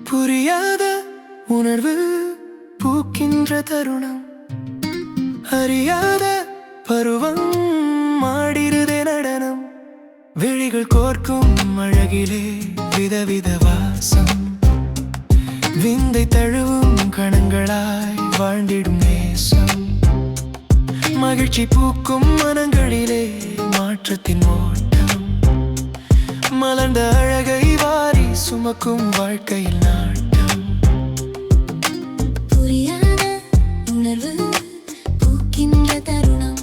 புரியாத உணர்வு பூக்கின்ற தருணம், அறியாத பருவம் ஆடிருதே நடனம். விழிகள் கோர்க்கும் அழகிலே விதவித வாசம், விந்தை தழுவும் கணங்களாய் வாழ்ந்திடும் நேசம். மகிழ்ச்சி பூக்கும் மனங்களிலே மாற்றத்தின் ஓட்டம், மலர்ந்த அழகை வாரி சுமக்கும் வாழ்க்கையில் நாட்டம். புரியாத உணர்வு பூக்கின்ற தருணம்,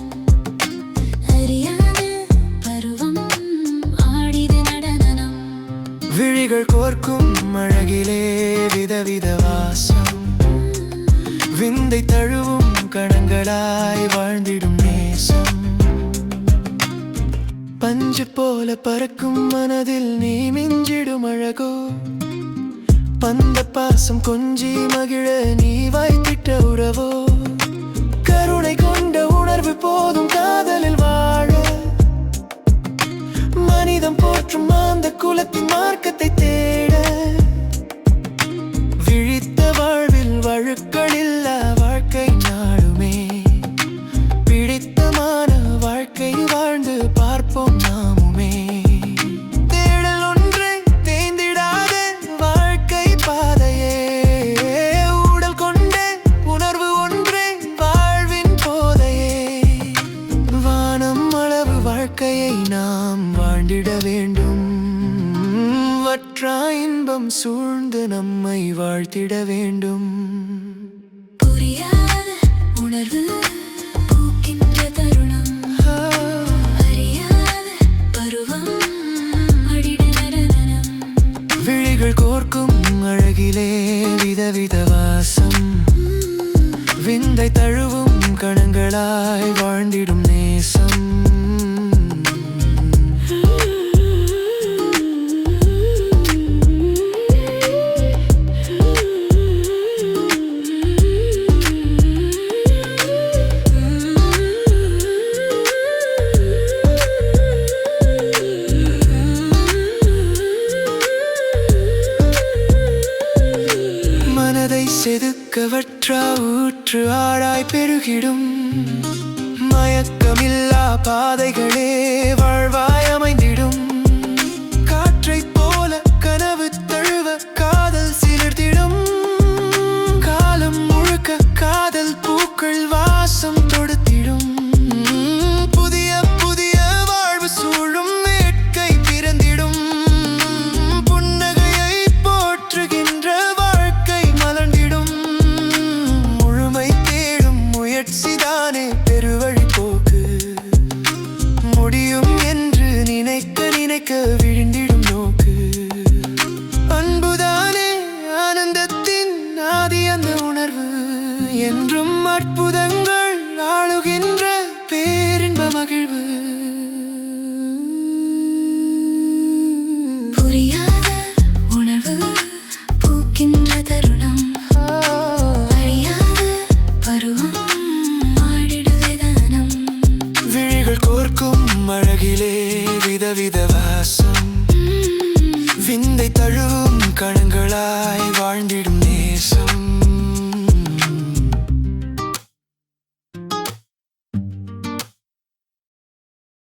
அறியாத பருவம் ஆடிது நடனம். விழிகள் கோர்க்கும் அழகிலே விதவித வாசம், விந்தை தழுவும் கணங்களாய் வாழ்ந்திடும் நேசம். பஞ்சு போல பறக்கும் மனதில் நீ மிஞ்சிடும் அழகோ, பந்த பாசம் கொஞ்சி மகிழ நீ வாய்த்திட்ட உறவோ. கருணை கொண்ட உணர்வு போதும் காதலில் வாழ, மனிதம் போற்றும் அந்த குலத்தின் மார்க்கத்தை தேட. விழித்த வாழ்வில் வழுக்களில்லா வாழ்க்கை நாளுமே, பிடித்தமான வாழ்க்கை வாழ்ந்து பார்ப்போம் நாமுமே. தேடல் ஒன்றே தேய்ந்திடாத வாழ்க்கை பாதையே, ஊடல் கொண்டே உணர்வு ஒன்றே வாழ்வின் போதையே. வானம் அளவு வாழ்க்கையை நாம் வாழ்ந்திட வேண்டும், வற்றா இன்பம் சூழ்ந்து நம்மை வாழ்த்திட வேண்டும். புரியாத உணர்வு பூக்கின்ற தருணம், அறியாத பருவம் ஆடிடு நடனம். விழிகள் கோர்க்கும் அழகிலே விதவித வாசம், விந்தை தழுவும் கணங்களாய் வாழ்ந்திடும் நேசம். மனதை செதுக்க வற்றா ஊற்று ஆடாய் பெருகிடும், மயக்கமில்லா பாதைகளே வாழ்வாய் அமைந்திடும். காற்றைப் போல கனவு தழுவ காதல் சிலிர்த்திடும், காலம் முழுக்க காதல் பூக்கள் வாசம் தொடுத்திடும். புதிய புதிய வாழ்வு சூழும் வேட்கை பிறந்திடும், புன்னகையை போற்றுகின்ற வாழ்க்கை மலர்ந்திடும். முழுமை தேடும் முயற்சிதானே பெருவழி போக்கு, முடியும் என்று நினைக்க நினைக்க விழுந்திடும் நோக்கு. அன்புதானே ஆனந்தத்தின் ஆதி, அந்த உணர்வு என்றும் அற்புதங்கள் ஆளுகின்ற பேரின்ப மகிழ்வு.